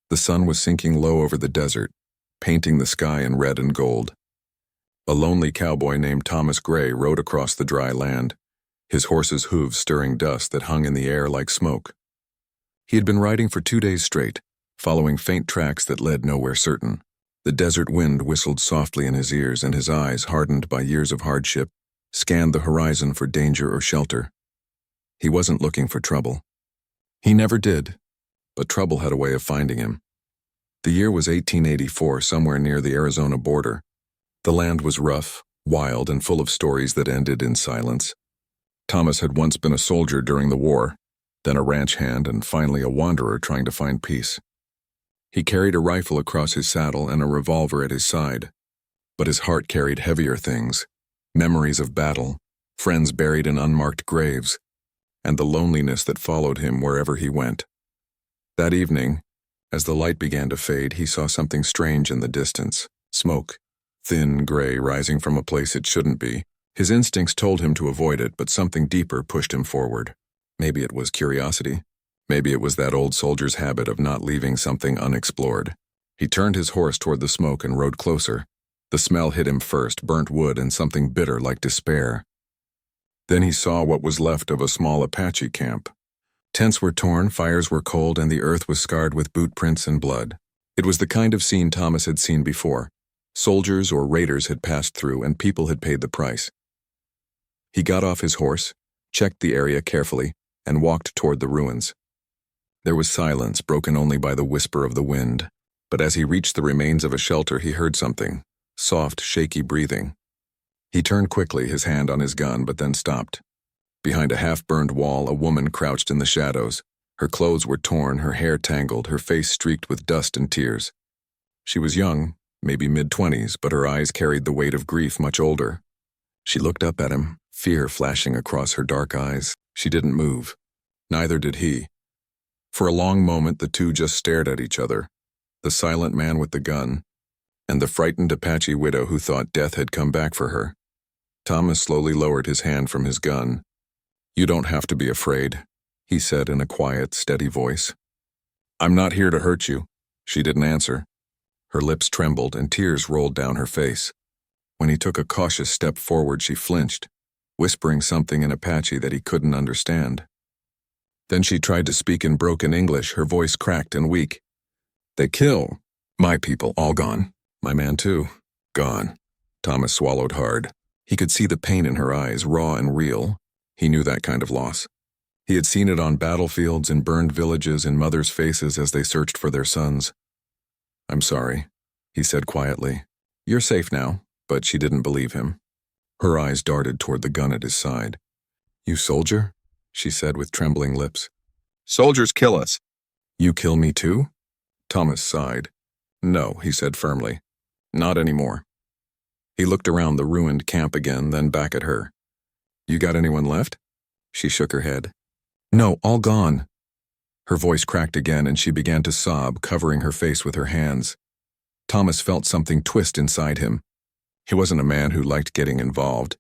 The sun was sinking low over the desert, painting the sky in red and gold. A lonely cowboy named Thomas Gray rode across the dry land, his horse's hooves stirring dust that hung in the air like smoke. He had been riding for 2 days straight, following faint tracks that led nowhere certain. The desert wind whistled softly in his ears, and his eyes, hardened by years of hardship, scanned the horizon for danger or shelter. He wasn't looking for trouble. He never did, but trouble had a way of finding him. The year was 1884, somewhere near the Arizona border. The land was rough, wild, and full of stories that ended in silence. Thomas had once been a soldier during the war, then a ranch hand, and finally a wanderer trying to find peace. He carried a rifle across his saddle and a revolver at his side, but his heart carried heavier things, memories of battle, friends buried in unmarked graves, and the loneliness that followed him wherever he went. That evening, as the light began to fade, he saw something strange in the distance. Smoke, thin, gray, rising from a place it shouldn't be. His instincts told him to avoid it, but something deeper pushed him forward. Maybe it was curiosity. Maybe it was that old soldier's habit of not leaving something unexplored. He turned his horse toward the smoke and rode closer. The smell hit him first, burnt wood and something bitter like despair. Then he saw what was left of a small Apache camp. Tents were torn, fires were cold, and the earth was scarred with boot prints and blood. It was the kind of scene Thomas had seen before. Soldiers or raiders had passed through, and people had paid the price. He got off his horse, checked the area carefully, and walked toward the ruins. There was silence, broken only by the whisper of the wind. But as he reached the remains of a shelter, he heard something, soft, shaky breathing. He turned quickly, his hand on his gun, but then stopped. Behind a half-burned wall, a woman crouched in the shadows. Her clothes were torn, her hair tangled, her face streaked with dust and tears. She was young, maybe mid-20s, but her eyes carried the weight of grief much older. She looked up at him, fear flashing across her dark eyes. She didn't move. Neither did he. For a long moment, the two just stared at each other, the silent man with the gun, and the frightened Apache widow who thought death had come back for her. Thomas slowly lowered his hand from his gun. "You don't have to be afraid," he said in a quiet, steady voice. "I'm not here to hurt you." She didn't answer. Her lips trembled and tears rolled down her face. When he took a cautious step forward, she flinched, whispering something in Apache that he couldn't understand. Then she tried to speak in broken English, her voice cracked and weak. "They kill. My people, all gone. My man too. Gone." Thomas swallowed hard. He could see the pain in her eyes, raw and real. He knew that kind of loss. He had seen it on battlefields, in burned villages, in mothers' faces as they searched for their sons. "I'm sorry," he said quietly. "You're safe now," but she didn't believe him. Her eyes darted toward the gun at his side. "You soldier?" she said with trembling lips. "Soldiers kill us." "You kill me too?" Thomas sighed. "No," he said firmly. "Not anymore." He looked around the ruined camp again, then back at her. "You got anyone left?" She shook her head. "No, all gone." Her voice cracked again and she began to sob, covering her face with her hands. Thomas felt something twist inside him. He wasn't a man who liked getting involved,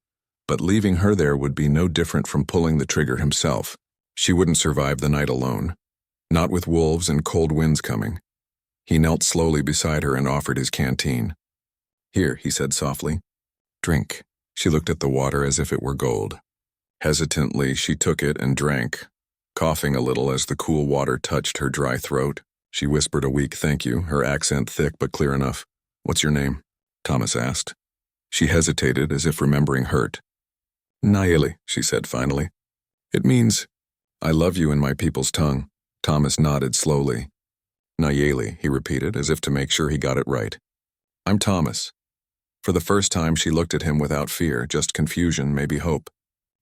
but leaving her there would be no different from pulling the trigger himself. She wouldn't survive the night alone, not with wolves and cold winds coming. He knelt slowly beside her and offered his canteen. "Here," he said softly. "Drink." She looked at the water as if it were gold. Hesitantly, she took it and drank, coughing a little as the cool water touched her dry throat. She whispered a weak thank you, her accent thick but clear enough. "What's your name?" Thomas asked. She hesitated, as if remembering hurt. "Nayeli," she said finally. "It means, I love you in my people's tongue." Thomas nodded slowly. "Nayeli," he repeated, as if to make sure he got it right. "I'm Thomas." For the first time, she looked at him without fear, just confusion, maybe hope.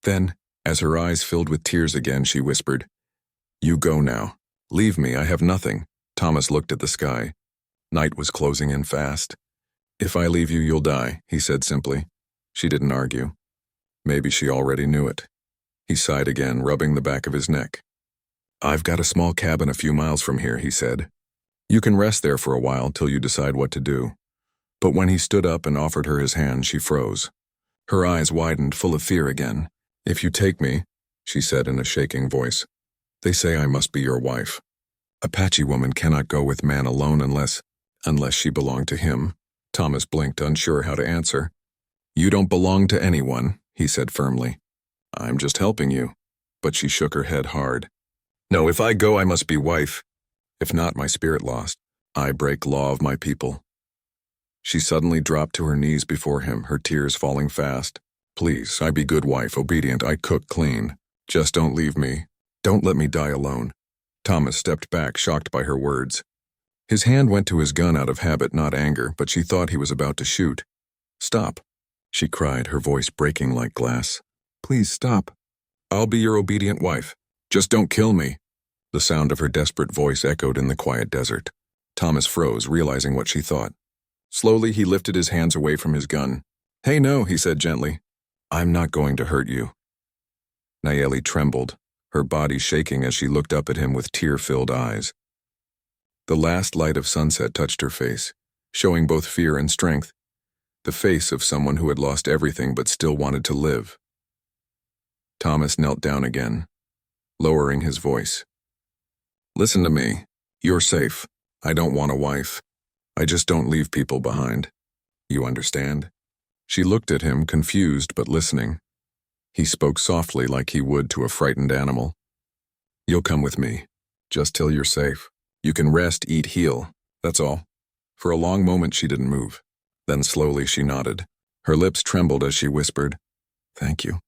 Then, as her eyes filled with tears again, she whispered, "You go now. Leave me, I have nothing." Thomas looked at the sky. Night was closing in fast. "If I leave you, you'll die," he said simply. She didn't argue. Maybe she already knew it. He sighed again, rubbing the back of his neck. "I've got a small cabin a few miles from here," he said. "You can rest there for a while till you decide what to do." But when he stood up and offered her his hand, she froze. Her eyes widened, full of fear again. "If you take me," she said in a shaking voice, "they say I must be your wife." Apache woman cannot go with man alone unless she belonged to him. Thomas blinked, unsure how to answer. You don't belong to anyone, he said firmly. I'm just helping you. But she shook her head hard. No, if I go, I must be wife. If not, my spirit lost. I break law of my people. She suddenly dropped to her knees before him, her tears falling fast. Please, I be good wife, obedient, I cook clean. Just don't leave me. Don't let me die alone. Thomas stepped back, shocked by her words. His hand went to his gun out of habit, not anger, but she thought he was about to shoot. Stop, she cried, her voice breaking like glass. Please stop. I'll be your obedient wife. Just don't kill me. The sound of her desperate voice echoed in the quiet desert. Thomas froze, realizing what she thought. Slowly, he lifted his hands away from his gun. Hey, no, he said gently. I'm not going to hurt you. Nayeli trembled, her body shaking as she looked up at him with tear-filled eyes. The last light of sunset touched her face, showing both fear and strength, the face of someone who had lost everything but still wanted to live. Thomas knelt down again, lowering his voice. Listen to me. You're safe. I don't want a wife. I just don't leave people behind. You understand? She looked at him, confused but listening. He spoke softly like he would to a frightened animal. You'll come with me, just till you're safe. You can rest, eat, heal. That's all. For a long moment she didn't move. Then slowly she nodded. Her lips trembled as she whispered, Thank you.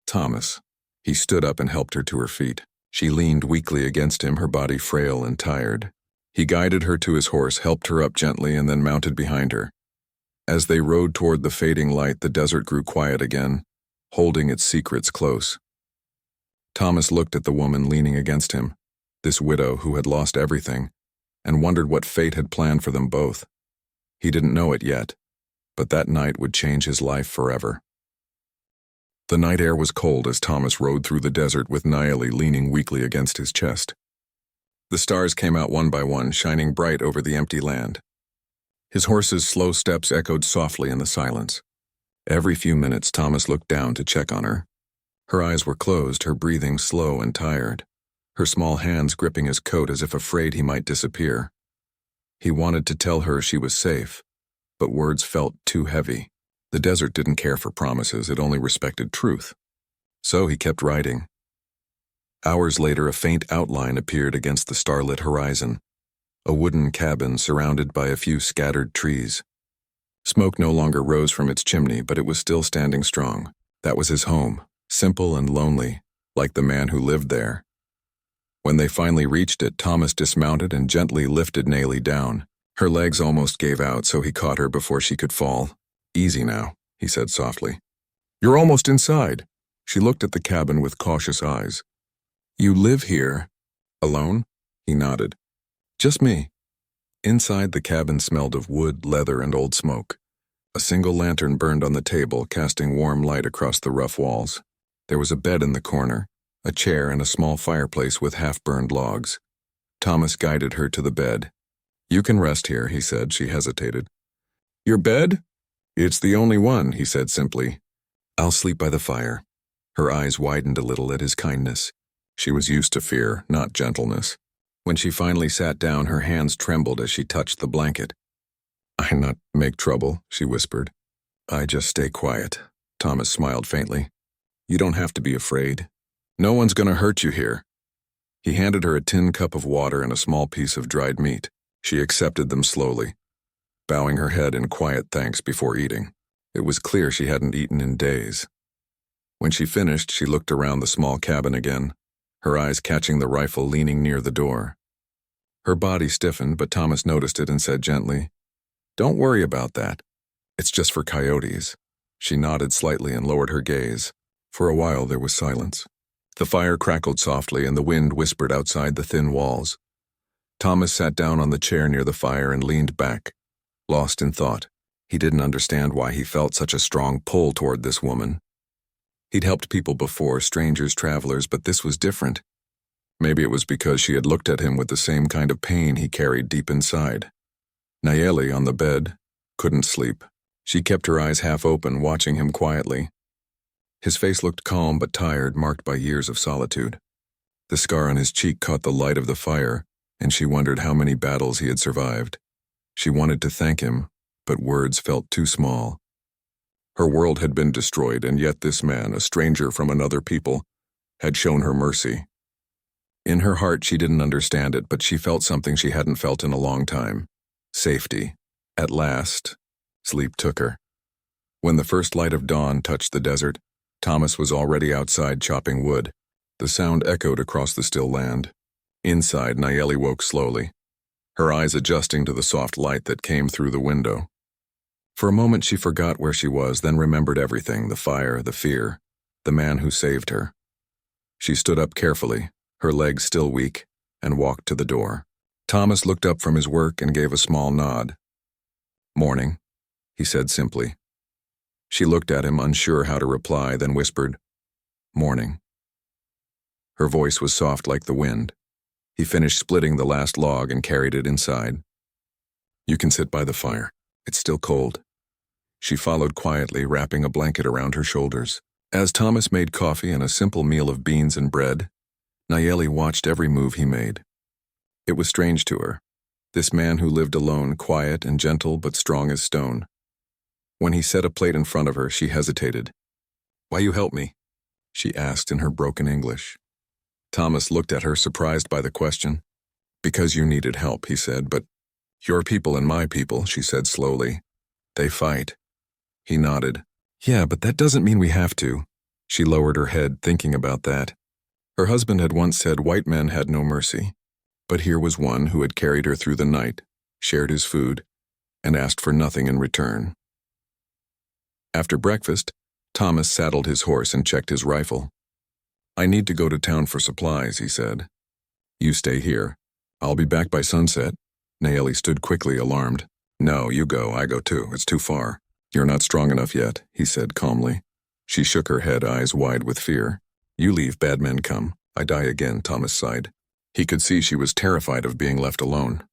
Thomas. He stood up and helped her to her feet. She leaned weakly against him, her body frail and tired. He guided her to his horse, helped her up gently, and then mounted behind her. As they rode toward the fading light, the desert grew quiet again, holding its secrets close. Thomas looked at the woman leaning against him, this widow who had lost everything, and wondered what fate had planned for them both. He didn't know it yet, but that night would change his life forever. The night air was cold as Thomas rode through the desert with Nayeli leaning weakly against his chest. The stars came out one by one, shining bright over the empty land. His horse's slow steps echoed softly in the silence. Every few minutes, Thomas looked down to check on her. Her eyes were closed, her breathing slow and tired, her small hands gripping his coat as if afraid he might disappear. He wanted to tell her she was safe, but words felt too heavy. The desert didn't care for promises, it only respected truth. So he kept riding. Hours later, a faint outline appeared against the starlit horizon. A wooden cabin surrounded by a few scattered trees. Smoke no longer rose from its chimney, but it was still standing strong. That was his home, simple and lonely, like the man who lived there. When they finally reached it, Thomas dismounted and gently lifted Nayeli down. Her legs almost gave out, so he caught her before she could fall. Easy now, he said softly. You're almost inside. She looked at the cabin with cautious eyes. You live here? Alone? He nodded. Just me. Inside, the cabin smelled of wood, leather, and old smoke. A single lantern burned on the table, casting warm light across the rough walls. There was a bed in the corner, a chair, and a small fireplace with half-burned logs. Thomas guided her to the bed. You can rest here, he said. She hesitated. Your bed? It's the only one, he said simply. I'll sleep by the fire. Her eyes widened a little at his kindness. She was used to fear, not gentleness. When she finally sat down, her hands trembled as she touched the blanket. I not make trouble, she whispered. I just stay quiet. Thomas smiled faintly. You don't have to be afraid. No one's gonna hurt you here. He handed her a tin cup of water and a small piece of dried meat. She accepted them slowly, bowing her head in quiet thanks before eating. It was clear she hadn't eaten in days. When she finished, she looked around the small cabin again, her eyes catching the rifle leaning near the door. Her body stiffened, but Thomas noticed it and said gently, Don't worry about that. It's just for coyotes. She nodded slightly and lowered her gaze. For a while there was silence. The fire crackled softly and the wind whispered outside the thin walls. Thomas sat down on the chair near the fire and leaned back, lost in thought. He didn't understand why he felt such a strong pull toward this woman. He'd helped people before, strangers, travelers, but this was different. Maybe it was because she had looked at him with the same kind of pain he carried deep inside. Nayeli, on the bed, couldn't sleep. She kept her eyes half open, watching him quietly. His face looked calm but tired, marked by years of solitude. The scar on his cheek caught the light of the fire, and she wondered how many battles he had survived. She wanted to thank him, but words felt too small. Her world had been destroyed, and yet this man, a stranger from another people, had shown her mercy. In her heart, she didn't understand it, but she felt something she hadn't felt in a long time. Safety. At last, sleep took her. When the first light of dawn touched the desert, Thomas was already outside chopping wood. The sound echoed across the still land. Inside, Nayeli woke slowly, her eyes adjusting to the soft light that came through the window. For a moment she forgot where she was, then remembered everything, the fire, the fear, the man who saved her. She stood up carefully, her legs still weak, and walked to the door. Thomas looked up from his work and gave a small nod. "Morning," he said simply. She looked at him, unsure how to reply, then whispered, "Morning." Her voice was soft like the wind. He finished splitting the last log and carried it inside. "You can sit by the fire. It's still cold." She followed quietly, wrapping a blanket around her shoulders. As Thomas made coffee and a simple meal of beans and bread, Nayeli watched every move he made. It was strange to her, this man who lived alone, quiet and gentle but strong as stone. When he set a plate in front of her, she hesitated. "Why you help me?" she asked in her broken English. Thomas looked at her, surprised by the question. "Because you needed help," he said, "but your people and my people," she said slowly. "They fight." He nodded. "Yeah, but that doesn't mean we have to." She lowered her head, thinking about that. Her husband had once said white men had no mercy, but here was one who had carried her through the night, shared his food, and asked for nothing in return. After breakfast, Thomas saddled his horse and checked his rifle. "I need to go to town for supplies," he said. "You stay here. I'll be back by sunset." Nayeli stood quickly, alarmed. "No, you go. I go too. It's too far." "You're not strong enough yet," he said calmly. She shook her head, eyes wide with fear. "You leave, bad men come. I die again," Thomas sighed. He could see she was terrified of being left alone.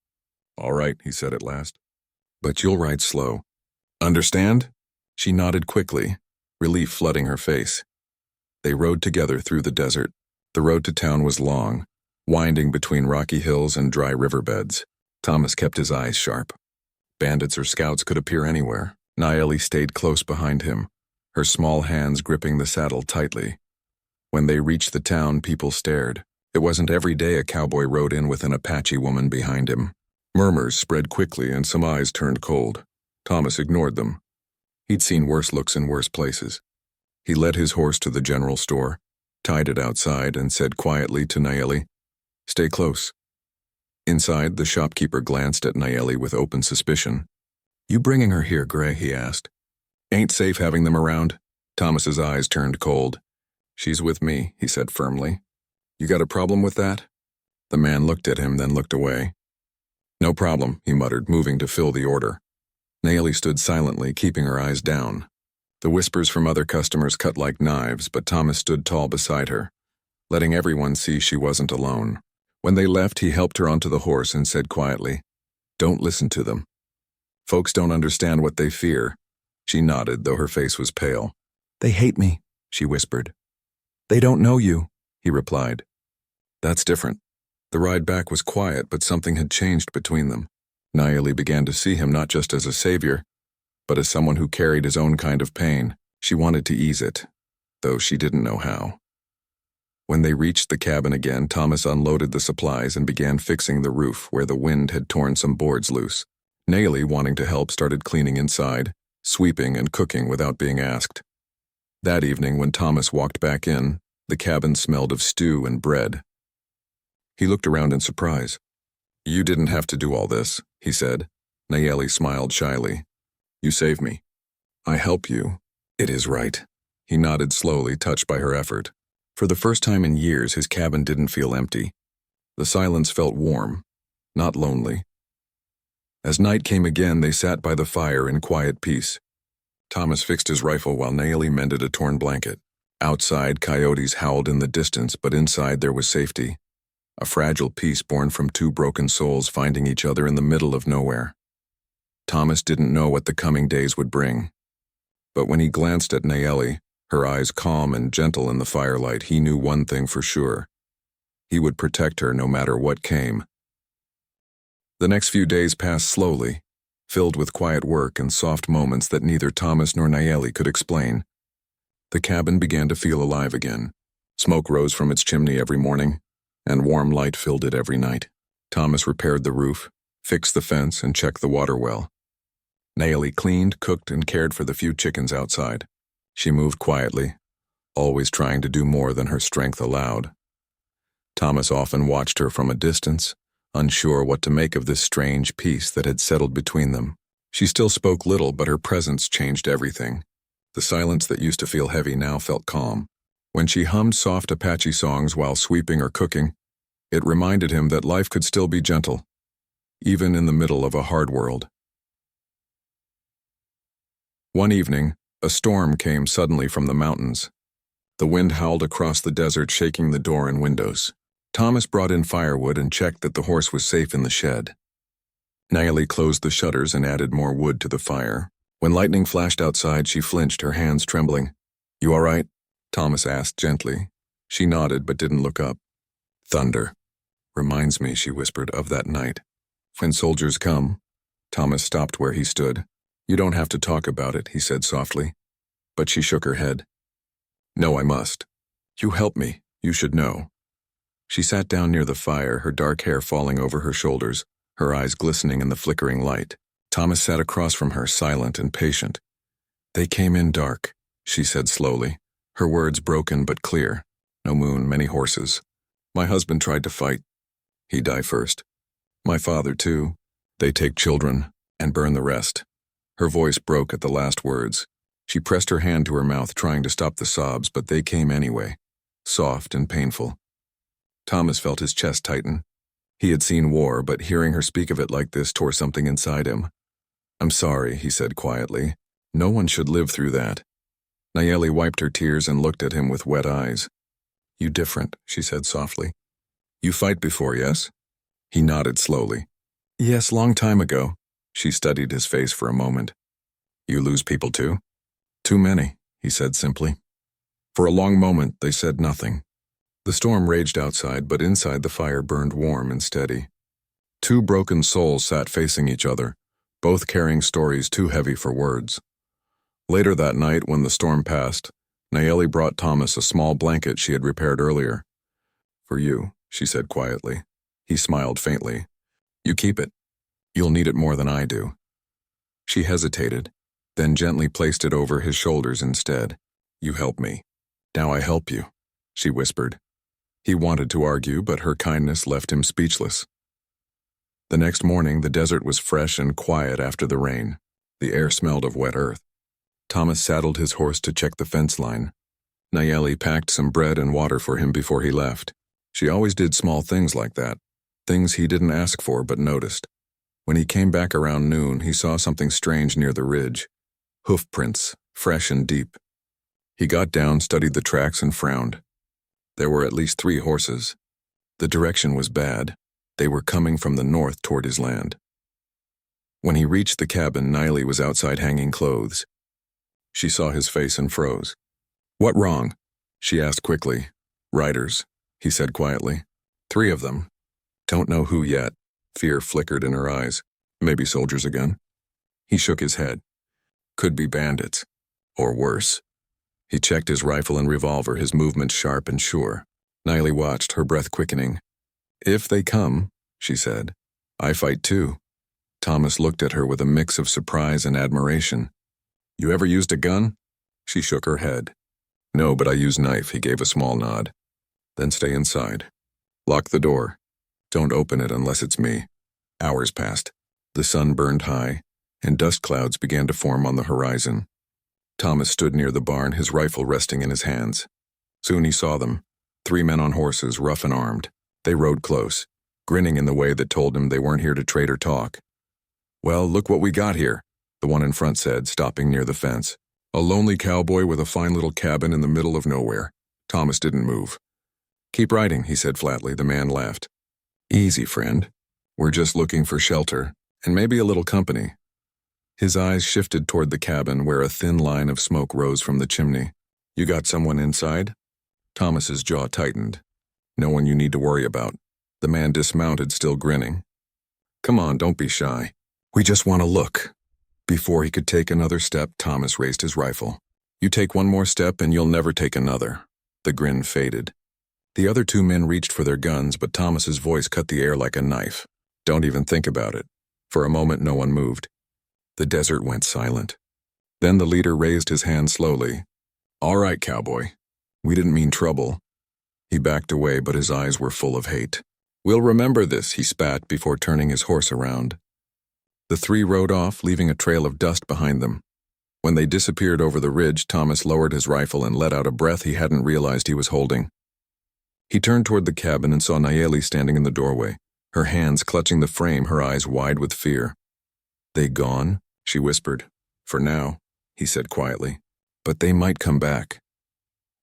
"All right," he said at last. "But you'll ride slow. Understand?" She nodded quickly, relief flooding her face. They rode together through the desert. The road to town was long, winding between rocky hills and dry riverbeds. Thomas kept his eyes sharp. Bandits or scouts could appear anywhere. Nayeli stayed close behind him, her small hands gripping the saddle tightly. When they reached the town, people stared. It wasn't every day a cowboy rode in with an Apache woman behind him. Murmurs spread quickly and some eyes turned cold. Thomas ignored them. He'd seen worse looks in worse places. He led his horse to the general store, tied it outside, and said quietly to Nayeli, "Stay close." Inside, the shopkeeper glanced at Nayeli with open suspicion. "You bringing her here, Gray?" he asked. "Ain't safe having them around." Thomas's eyes turned cold. "She's with me," he said firmly. "You got a problem with that?" The man looked at him, then looked away. "No problem," he muttered, moving to fill the order. Nayeli stood silently, keeping her eyes down. The whispers from other customers cut like knives, but Thomas stood tall beside her, letting everyone see she wasn't alone. When they left, he helped her onto the horse and said quietly, "Don't listen to them. Folks don't understand what they fear." She nodded, though her face was pale. "They hate me," she whispered. "They don't know you," he replied. That's different. The ride back was quiet, but something had changed between them. Nayeli began to see him not just as a savior, but as someone who carried his own kind of pain. She wanted to ease it, though she didn't know how. When they reached the cabin again, Thomas unloaded the supplies and began fixing the roof where the wind had torn some boards loose. Nayeli, wanting to help, started cleaning inside, sweeping and cooking without being asked. That evening, when Thomas walked back in, the cabin smelled of stew and bread. He looked around in surprise. "You didn't have to do all this," he said. Nayeli smiled shyly. "You saved me. I help you. It is right." He nodded slowly, touched by her effort. For the first time in years, his cabin didn't feel empty. The silence felt warm, not lonely. As night came again, they sat by the fire in quiet peace. Thomas fixed his rifle while Nayeli mended a torn blanket. Outside, coyotes howled in the distance, but inside there was safety. A fragile peace born from two broken souls finding each other in the middle of nowhere. Thomas didn't know what the coming days would bring. But when he glanced at Nayeli, her eyes calm and gentle in the firelight, he knew one thing for sure. He would protect her no matter what came. The next few days passed slowly, filled with quiet work and soft moments that neither Thomas nor Nayeli could explain. The cabin began to feel alive again. Smoke rose from its chimney every morning, and warm light filled it every night. Thomas repaired the roof, fixed the fence, and checked the water well. Nayeli cleaned, cooked, and cared for the few chickens outside. She moved quietly, always trying to do more than her strength allowed. Thomas often watched her from a distance, unsure what to make of this strange peace that had settled between them. She still spoke little, but her presence changed everything. The silence that used to feel heavy now felt calm. When she hummed soft Apache songs while sweeping or cooking, it reminded him that life could still be gentle, even in the middle of a hard world. One evening, a storm came suddenly from the mountains. The wind howled across the desert, shaking the door and windows. Thomas brought in firewood and checked that the horse was safe in the shed. Nayeli closed the shutters and added more wood to the fire. When lightning flashed outside, she flinched, her hands trembling. "You all right?" Thomas asked gently. She nodded but didn't look up. "Thunder. Reminds me," she whispered, "of that night. When soldiers come." Thomas stopped where he stood. "You don't have to talk about it," he said softly. But she shook her head. "No, I must. You help me. You should know." She sat down near the fire, her dark hair falling over her shoulders, her eyes glistening in the flickering light. Thomas sat across from her, silent and patient. "They came in dark," she said slowly, her words broken but clear. "No moon, many horses. My husband tried to fight. He died first. My father, too. They take children and burn the rest." Her voice broke at the last words. She pressed her hand to her mouth, trying to stop the sobs, but they came anyway, soft and painful. Thomas felt his chest tighten. He had seen war, but hearing her speak of it like this tore something inside him. "I'm sorry," he said quietly. "No one should live through that." Nayeli wiped her tears and looked at him with wet eyes. "You different," she said softly. "You fight before, yes?" He nodded slowly. "Yes, long time ago." She studied his face for a moment. "You lose people too?" "Too many," he said simply. For a long moment, they said nothing. The storm raged outside, but inside the fire burned warm and steady. Two broken souls sat facing each other, both carrying stories too heavy for words. Later that night, when the storm passed, Nayeli brought Thomas a small blanket she had repaired earlier. "For you," she said quietly. He smiled faintly. "You keep it. You'll need it more than I do." She hesitated, then gently placed it over his shoulders instead. "You help me. Now I help you," she whispered. He wanted to argue, but her kindness left him speechless. The next morning, the desert was fresh and quiet after the rain. The air smelled of wet earth. Thomas saddled his horse to check the fence line. Nayeli packed some bread and water for him before he left. She always did small things like that, things he didn't ask for but noticed. When he came back around noon, he saw something strange near the ridge. Hoof prints, fresh and deep. He got down, studied the tracks, and frowned. There were at least 3 horses. The direction was bad. They were coming from the north toward his land. When he reached the cabin, Nayeli was outside hanging clothes. She saw his face and froze. "What wrong?" she asked quickly. "Riders," he said quietly. 3 of them. Don't know who yet. Fear flickered in her eyes. Maybe soldiers again. He shook his head. Could be bandits. Or worse. He checked his rifle and revolver, his movements sharp and sure. Nayeli watched, her breath quickening. "If they come," she said, "I fight too." Thomas looked at her with a mix of surprise and admiration. "You ever used a gun?" She shook her head. "No, but I use knife," he gave a small nod. "Then stay inside. Lock the door. Don't open it unless it's me." Hours passed. The sun burned high, and dust clouds began to form on the horizon. Thomas stood near the barn, his rifle resting in his hands. Soon he saw them, 3 men on horses, rough and armed. They rode close, grinning in the way that told him they weren't here to trade or talk. "Well, look what we got here," the one in front said, stopping near the fence. "A lonely cowboy with a fine little cabin in the middle of nowhere." Thomas didn't move. "Keep riding," he said flatly. The man laughed. "Easy, friend. We're just looking for shelter, and maybe a little company." His eyes shifted toward the cabin, where a thin line of smoke rose from the chimney. "You got someone inside?" Thomas's jaw tightened. "No one you need to worry about." The man dismounted, still grinning. Come on, don't be shy. We just want to look. Before he could take another step, Thomas raised his rifle. You take one more step and you'll never take another. The grin faded. The other two men reached for their guns, but Thomas's voice cut the air like a knife. Don't even think about it. For a moment, no one moved. The desert went silent. Then the leader raised his hand slowly. All right, cowboy. We didn't mean trouble. He backed away, but his eyes were full of hate. We'll remember this, he spat before turning his horse around. The three rode off, leaving a trail of dust behind them. When they disappeared over the ridge, Thomas lowered his rifle and let out a breath he hadn't realized he was holding. He turned toward the cabin and saw Nayeli standing in the doorway, her hands clutching the frame, her eyes wide with fear. They gone? She whispered. For now, he said quietly. But they might come back.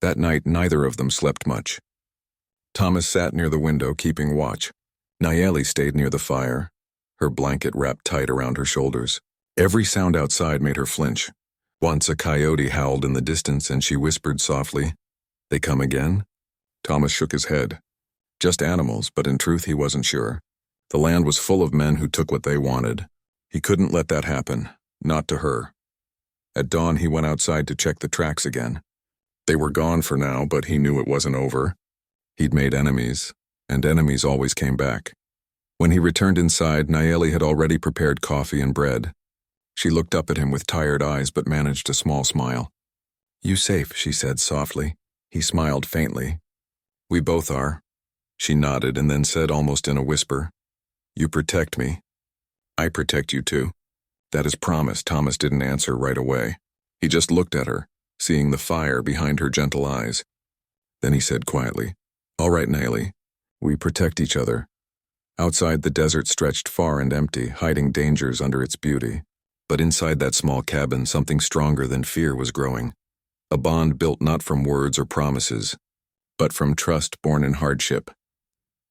That night, neither of them slept much. Thomas sat near the window, keeping watch. Nayeli stayed near the fire, her blanket wrapped tight around her shoulders. Every sound outside made her flinch. Once a coyote howled in the distance and she whispered softly, They come again? Thomas shook his head. Just animals, but in truth he wasn't sure. The land was full of men who took what they wanted. He couldn't let that happen, not to her. At dawn he went outside to check the tracks again. They were gone for now, but he knew it wasn't over. He'd made enemies, and enemies always came back. When he returned inside, Nayeli had already prepared coffee and bread. She looked up at him with tired eyes but managed a small smile. You safe, she said softly. He smiled faintly. We both are. She nodded and then said almost in a whisper, You protect me. I protect you too. That is promise. Thomas didn't answer right away. He just looked at her, seeing the fire behind her gentle eyes. Then he said quietly, All right, Nayeli. We protect each other. Outside, the desert stretched far and empty, hiding dangers under its beauty. But inside that small cabin, something stronger than fear was growing. A bond built not from words or promises, but from trust born in hardship.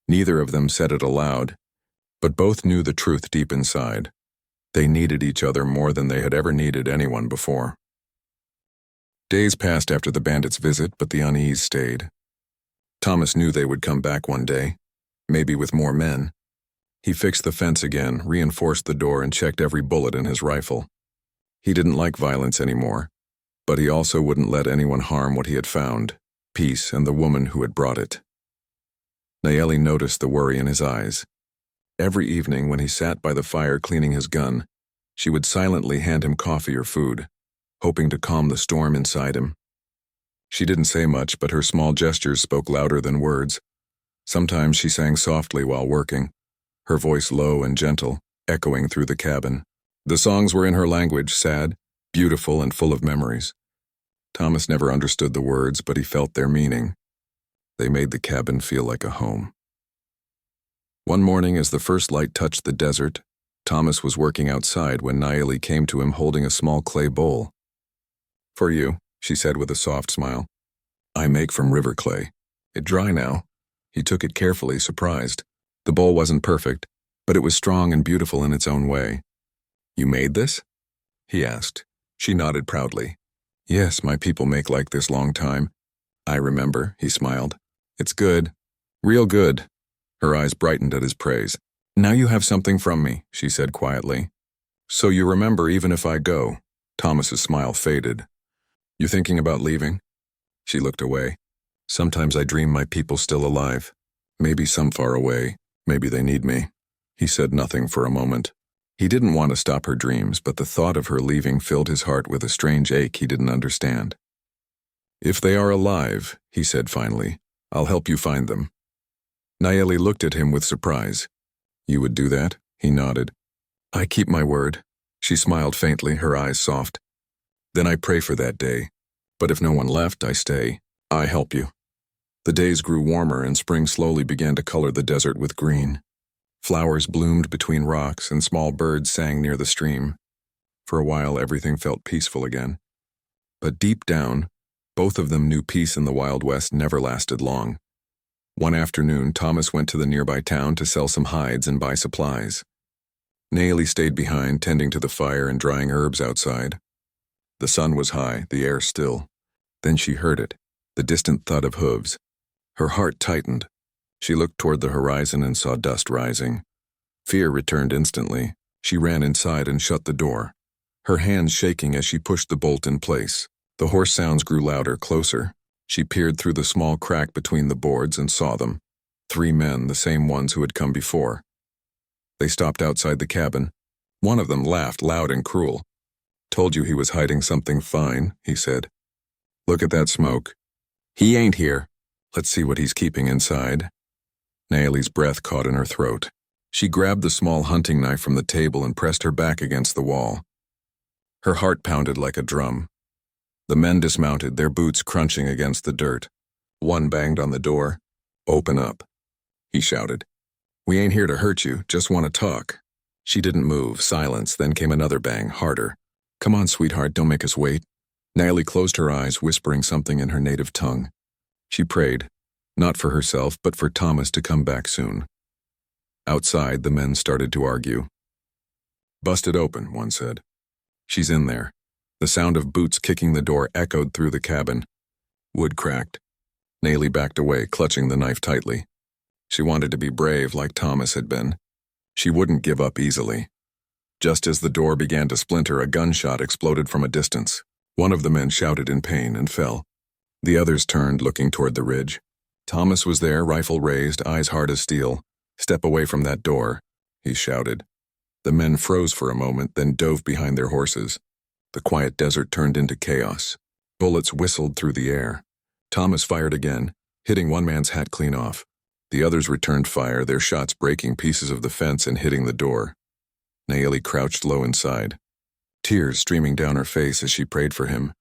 Neither of them said it aloud, but both knew the truth deep inside. They needed each other more than they had ever needed anyone before. Days passed after the bandits' visit, but the unease stayed. Thomas knew they would come back one day, maybe with more men. He fixed the fence again, reinforced the door, and checked every bullet in his rifle. He didn't like violence anymore, but he also wouldn't let anyone harm what he had found, peace and the woman who had brought it. Nayeli noticed the worry in his eyes. Every evening when he sat by the fire cleaning his gun, she would silently hand him coffee or food, hoping to calm the storm inside him. She didn't say much, but her small gestures spoke louder than words. Sometimes she sang softly while working, her voice low and gentle, echoing through the cabin. The songs were in her language, sad, beautiful, and full of memories. Thomas never understood the words, but he felt their meaning. They made the cabin feel like a home. One morning, as the first light touched the desert, Thomas was working outside when Nayeli came to him holding a small clay bowl. For you, she said with a soft smile. I make from river clay. It dry now. He took it carefully, surprised. The bowl wasn't perfect, but it was strong and beautiful in its own way. You made this? He asked. She nodded proudly. Yes, my people make like this long time. I remember, he smiled. It's good. Real good. Her eyes brightened at his praise. Now you have something from me, she said quietly. So you remember even if I go. Thomas's smile faded. You thinking about leaving? She looked away. Sometimes I dream my people still alive. Maybe some far away. Maybe they need me. He said nothing for a moment. He didn't want to stop her dreams, but the thought of her leaving filled his heart with a strange ache he didn't understand. If they are alive, he said finally, I'll help you find them. Nayeli looked at him with surprise. You would do that? He nodded. I keep my word. She smiled faintly, her eyes soft. Then I pray for that day. But if no one left, I stay. I help you. The days grew warmer and spring slowly began to color the desert with green. Flowers bloomed between rocks and small birds sang near the stream. For a while, everything felt peaceful again. But deep down, both of them knew peace in the Wild West never lasted long. One afternoon, Thomas went to the nearby town to sell some hides and buy supplies. Nayeli stayed behind, tending to the fire and drying herbs outside. The sun was high, the air still. Then she heard it, the distant thud of hooves. Her heart tightened. She looked toward the horizon and saw dust rising. Fear returned instantly. She ran inside and shut the door, her hands shaking as she pushed the bolt in place. The horse sounds grew louder, closer. She peered through the small crack between the boards and saw them. 3 men, the same ones who had come before. They stopped outside the cabin. One of them laughed loud and cruel. "Told you he was hiding something fine," he said. "Look at that smoke. He ain't here. Let's see what he's keeping inside." Naomi's breath caught in her throat. She grabbed the small hunting knife from the table and pressed her back against the wall. Her heart pounded like a drum. The men dismounted, their boots crunching against the dirt. One banged on the door. "Open up," he shouted. "We ain't here to hurt you, just want to talk." She didn't move. Silence. Then came another bang, harder. "Come on, sweetheart, don't make us wait." Naomi closed her eyes, whispering something in her native tongue. She prayed, not for herself, but for Thomas to come back soon. Outside, the men started to argue. "Busted open," one said. "She's in there." The sound of boots kicking the door echoed through the cabin. Wood cracked. Naomi backed away, clutching the knife tightly. She wanted to be brave like Thomas had been. She wouldn't give up easily. Just as the door began to splinter, a gunshot exploded from a distance. One of the men shouted in pain and fell. The others turned, looking toward the ridge. Thomas was there, rifle raised, eyes hard as steel. "Step away from that door," he shouted. The men froze for a moment, then dove behind their horses. The quiet desert turned into chaos. Bullets whistled through the air. Thomas fired again, hitting one man's hat clean off. The others returned fire, their shots breaking pieces of the fence and hitting the door. Naomi crouched low inside, tears streaming down her face as she prayed for him.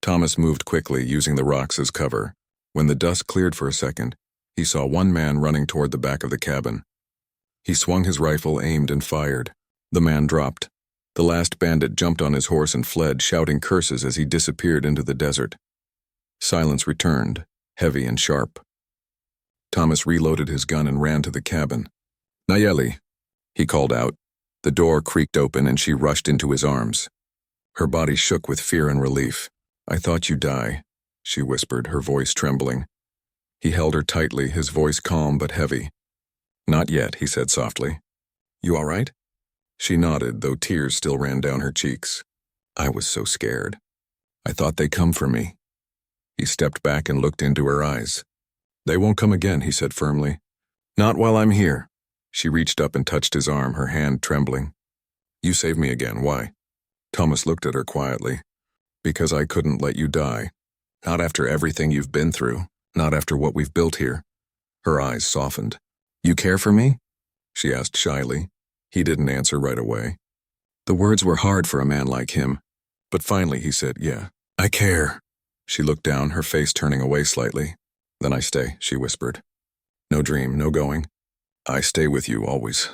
Thomas moved quickly, using the rocks as cover. When the dust cleared for a second, he saw one man running toward the back of the cabin. He swung his rifle, aimed, and fired. The man dropped. The last bandit jumped on his horse and fled, shouting curses as he disappeared into the desert. Silence returned, heavy and sharp. Thomas reloaded his gun and ran to the cabin. "Naomi," he called out. The door creaked open and she rushed into his arms. Her body shook with fear and relief. "I thought you'd die," she whispered, her voice trembling. He held her tightly, his voice calm but heavy. "Not yet," he said softly. "You all right?" She nodded, though tears still ran down her cheeks. "I was so scared. I thought they'd come for me." He stepped back and looked into her eyes. "They won't come again," he said firmly. "Not while I'm here." She reached up and touched his arm, her hand trembling. "You saved me again. Why?" Thomas looked at her quietly. "Because I couldn't let you die. Not after everything you've been through. Not after what we've built here." Her eyes softened. "You care for me?" she asked shyly. He didn't answer right away. The words were hard for a man like him. But finally he said, "Yeah, I care." She looked down, her face turning away slightly. "Then I stay," she whispered. "No dream, no going. I stay with you always."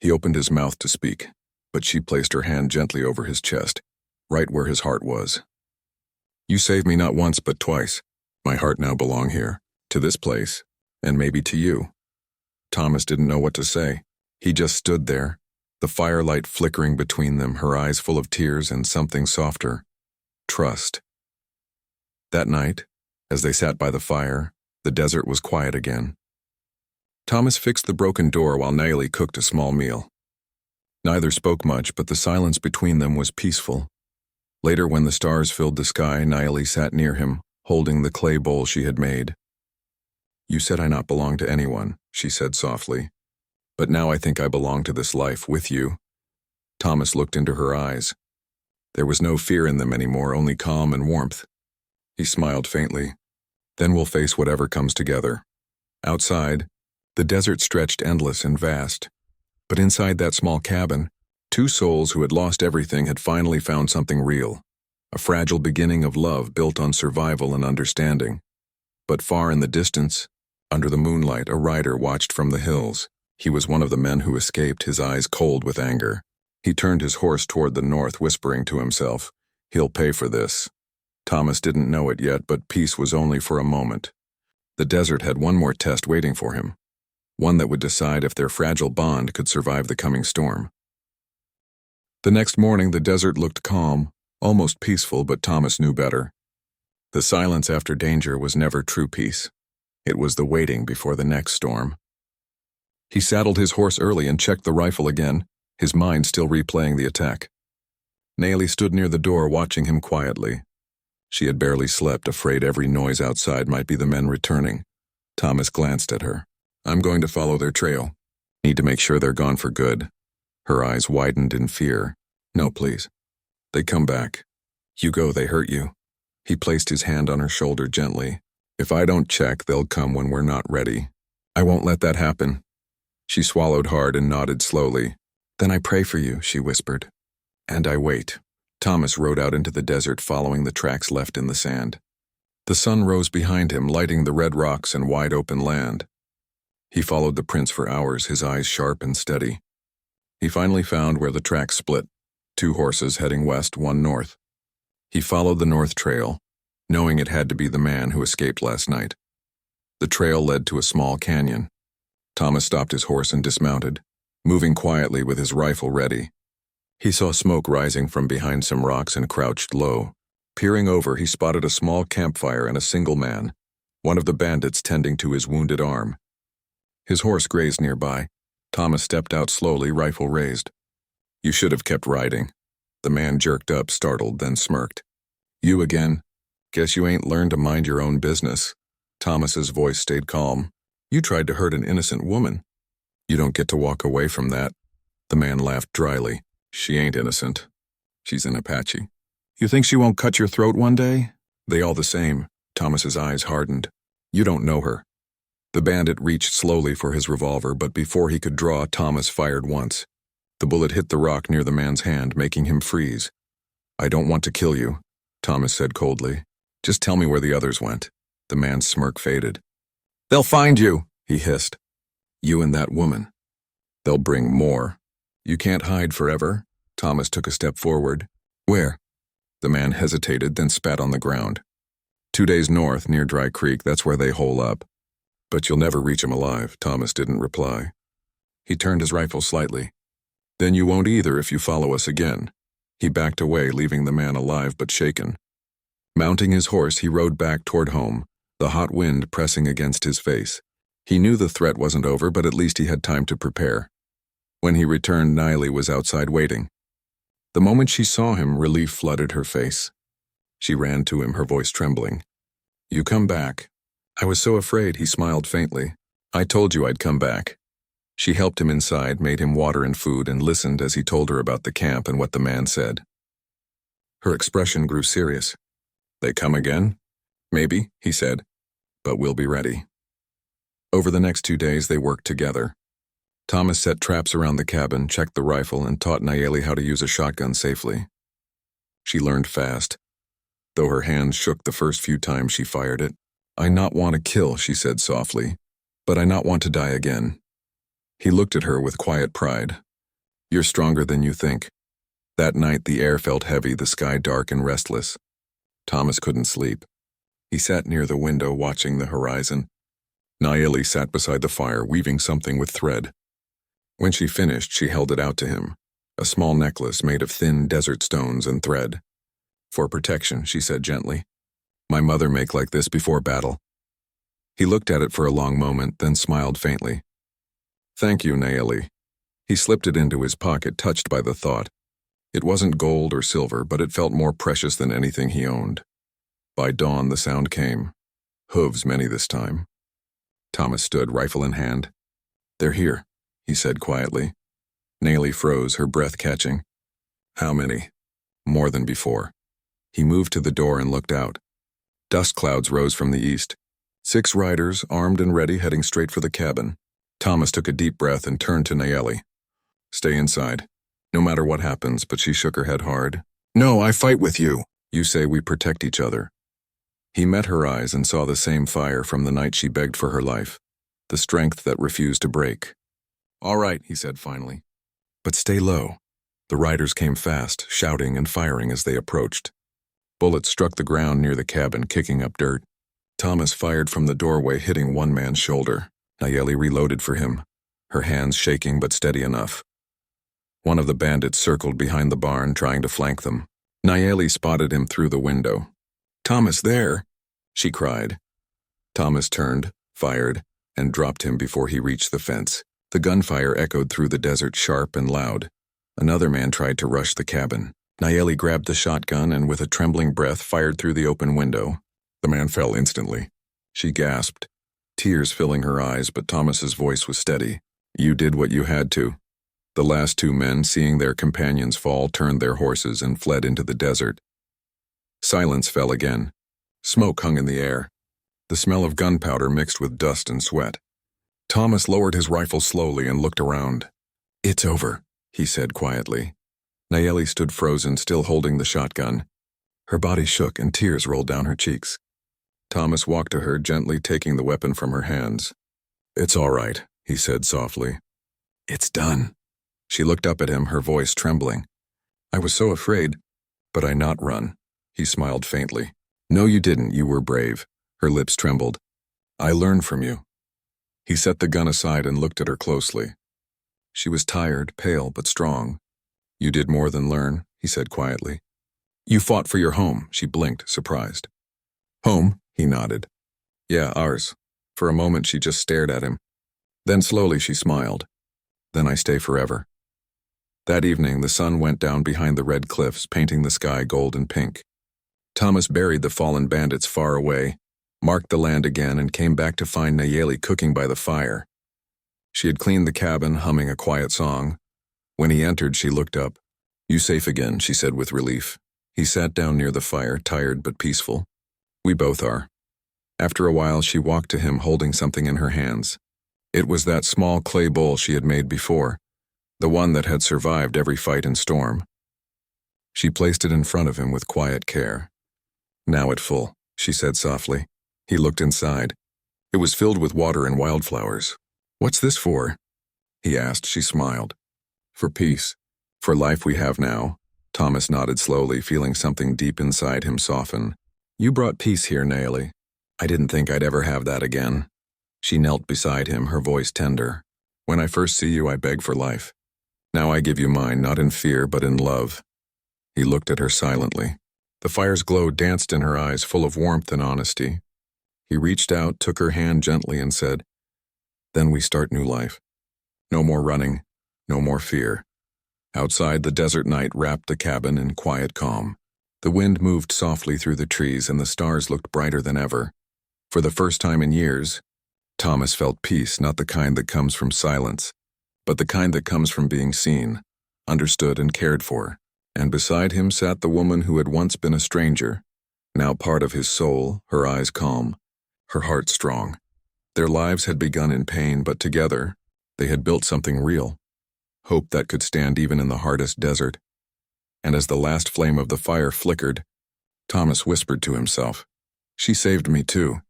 He opened his mouth to speak, but she placed her hand gently over his chest, right where his heart was. "You saved me not once but twice. My heart now belongs here, to this place, and maybe to you." Thomas didn't know what to say. He just stood there, the firelight flickering between them, her eyes full of tears and something softer. Trust. That night, as they sat by the fire, the desert was quiet again. Thomas fixed the broken door while Naomi cooked a small meal. Neither spoke much, but the silence between them was peaceful. Later, when the stars filled the sky, Naomi sat near him, holding the clay bowl she had made. "You said I not belong to anyone," she said softly. "But now I think I belong to this life with you." Thomas looked into her eyes. There was no fear in them anymore, only calm and warmth. He smiled faintly. "Then we'll face whatever comes together." Outside, the desert stretched endless and vast. But inside that small cabin, 2 souls who had lost everything had finally found something real. A fragile beginning of love built on survival and understanding. But far in the distance, under the moonlight, a rider watched from the hills. He was one of the men who escaped, his eyes cold with anger. He turned his horse toward the north, whispering to himself, "He'll pay for this." Thomas didn't know it yet, but peace was only for a moment. The desert had one more test waiting for him, one that would decide if their fragile bond could survive the coming storm. The next morning, the desert looked calm, almost peaceful, but Thomas knew better. The silence after danger was never true peace. It was the waiting before the next storm. He saddled his horse early and checked the rifle again, his mind still replaying the attack. Nayeli stood near the door watching him quietly. She had barely slept, afraid every noise outside might be the men returning. Thomas glanced at her. I'm going to follow their trail. Need to make sure they're gone for good. Her eyes widened in fear. No, please. They come back. You go, they hurt you. He placed his hand on her shoulder gently. If I don't check, they'll come when we're not ready. I won't let that happen. She swallowed hard and nodded slowly. Then I pray for you, she whispered. And I wait. Thomas rode out into the desert, following the tracks left in the sand. The sun rose behind him, lighting the red rocks and wide open land. He followed the prints for hours, his eyes sharp and steady. He finally found where the tracks split, 2 horses heading west, 1 north. He followed the north trail, knowing it had to be the man who escaped last night. The trail led to a small canyon. Thomas stopped his horse and dismounted, moving quietly with his rifle ready. He saw smoke rising from behind some rocks and crouched low. Peering over, he spotted a small campfire and a single man, one of the bandits tending to his wounded arm. His horse grazed nearby. Thomas stepped out slowly, rifle raised. You should have kept riding. The man jerked up, startled, then smirked. You again? Guess you ain't learned to mind your own business. Thomas's voice stayed calm. You tried to hurt an innocent woman. You don't get to walk away from that. The man laughed dryly. She ain't innocent. She's an Apache. You think she won't cut your throat one day? They all the same. Thomas's eyes hardened. You don't know her. The bandit reached slowly for his revolver, but before he could draw, Thomas fired once. The bullet hit the rock near the man's hand, making him freeze. I don't want to kill you, Thomas said coldly. Just tell me where the others went. The man's smirk faded. They'll find you, he hissed. You and that woman. They'll bring more. You can't hide forever. Thomas took a step forward. Where? The man hesitated, then spat on the ground. 2 days north, near Dry Creek, that's where they hole up. But you'll never reach him alive, Thomas didn't reply. He turned his rifle slightly. Then you won't either if you follow us again. He backed away, leaving the man alive but shaken. Mounting his horse, he rode back toward home, the hot wind pressing against his face. He knew the threat wasn't over, but at least he had time to prepare. When he returned, Nayeli was outside waiting. The moment she saw him, relief flooded her face. She ran to him, her voice trembling. You come back. I was so afraid, he smiled faintly. I told you I'd come back. She helped him inside, made him water and food, and listened as he told her about the camp and what the man said. Her expression grew serious. They come again? Maybe, he said, but we'll be ready. Over the next 2 days, they worked together. Thomas set traps around the cabin, checked the rifle, and taught Nayeli how to use a shotgun safely. She learned fast, though her hands shook the first few times she fired it. I not want to kill, she said softly, but I not want to die again. He looked at her with quiet pride. You're stronger than you think. That night, the air felt heavy, the sky dark and restless. Thomas couldn't sleep. He sat near the window, watching the horizon. Nayeli sat beside the fire, weaving something with thread. When she finished, she held it out to him, a small necklace made of thin desert stones and thread. For protection, she said gently. My mother make like this before battle. He looked at it for a long moment, then smiled faintly. Thank you, Nayeli. He slipped it into his pocket, touched by the thought. It wasn't gold or silver, but it felt more precious than anything he owned. By dawn, the sound came. Hooves, many this time. Thomas stood, rifle in hand. They're here, he said quietly. Nayeli froze, her breath catching. How many? More than before. He moved to the door and looked out. Dust clouds rose from the east. 6 riders, armed and ready, heading straight for the cabin. Thomas took a deep breath and turned to Nayeli. Stay inside, no matter what happens, but she shook her head hard. No, I fight with you. You say we protect each other. He met her eyes and saw the same fire from the night she begged for her life, the strength that refused to break. All right, he said finally. But stay low. The riders came fast, shouting and firing as they approached. Bullets struck the ground near the cabin, kicking up dirt. Thomas fired from the doorway, hitting one man's shoulder. Nayeli reloaded for him, her hands shaking but steady enough. One of the bandits circled behind the barn, trying to flank them. Nayeli spotted him through the window. Thomas, there! She cried. Thomas turned, fired, and dropped him before he reached the fence. The gunfire echoed through the desert sharp and loud. Another man tried to rush the cabin. Nayeli grabbed the shotgun and with a trembling breath fired through the open window. The man fell instantly. She gasped, tears filling her eyes, but Thomas's voice was steady. You did what you had to. The last two men, seeing their companions fall, turned their horses and fled into the desert. Silence fell again. Smoke hung in the air. The smell of gunpowder mixed with dust and sweat. Thomas lowered his rifle slowly and looked around. It's over, he said quietly. Nayeli stood frozen, still holding the shotgun. Her body shook and tears rolled down her cheeks. Thomas walked to her, gently taking the weapon from her hands. It's all right, he said softly. It's done. She looked up at him, her voice trembling. I was so afraid, but I not run. He smiled faintly. No, you didn't. You were brave. Her lips trembled. I learned from you. He set the gun aside and looked at her closely. She was tired, pale, but strong. You did more than learn, he said quietly. You fought for your home, she blinked, surprised. Home, he nodded. Yeah, ours. For a moment she just stared at him. Then slowly she smiled. Then I stay forever. That evening the sun went down behind the red cliffs, painting the sky gold and pink. Thomas buried the fallen bandits far away, marked the land again, and came back to find Nayeli cooking by the fire. She had cleaned the cabin, humming a quiet song. When he entered, she looked up. You safe again, she said with relief. He sat down near the fire, tired but peaceful. We both are. After a while, she walked to him, holding something in her hands. It was that small clay bowl she had made before, the one that had survived every fight and storm. She placed it in front of him with quiet care. Now it's full, she said softly. He looked inside. It was filled with water and wildflowers. What's this for? He asked. She smiled. For peace. For life we have now. Thomas nodded slowly, feeling something deep inside him soften. You brought peace here, Nayeli. I didn't think I'd ever have that again. She knelt beside him, her voice tender. When I first see you, I beg for life. Now I give you mine, not in fear, but in love. He looked at her silently. The fire's glow danced in her eyes, full of warmth and honesty. He reached out, took her hand gently, and said, Then we start new life. No more running, no more fear. Outside, the desert night wrapped the cabin in quiet calm. The wind moved softly through the trees, and the stars looked brighter than ever. For the first time in years, Thomas felt peace, not the kind that comes from silence, but the kind that comes from being seen, understood, and cared for. And beside him sat the woman who had once been a stranger, now part of his soul, her eyes calm, her heart strong. Their lives had begun in pain, but together, they had built something real, hope that could stand even in the hardest desert. And as the last flame of the fire flickered, Thomas whispered to himself, She saved me too.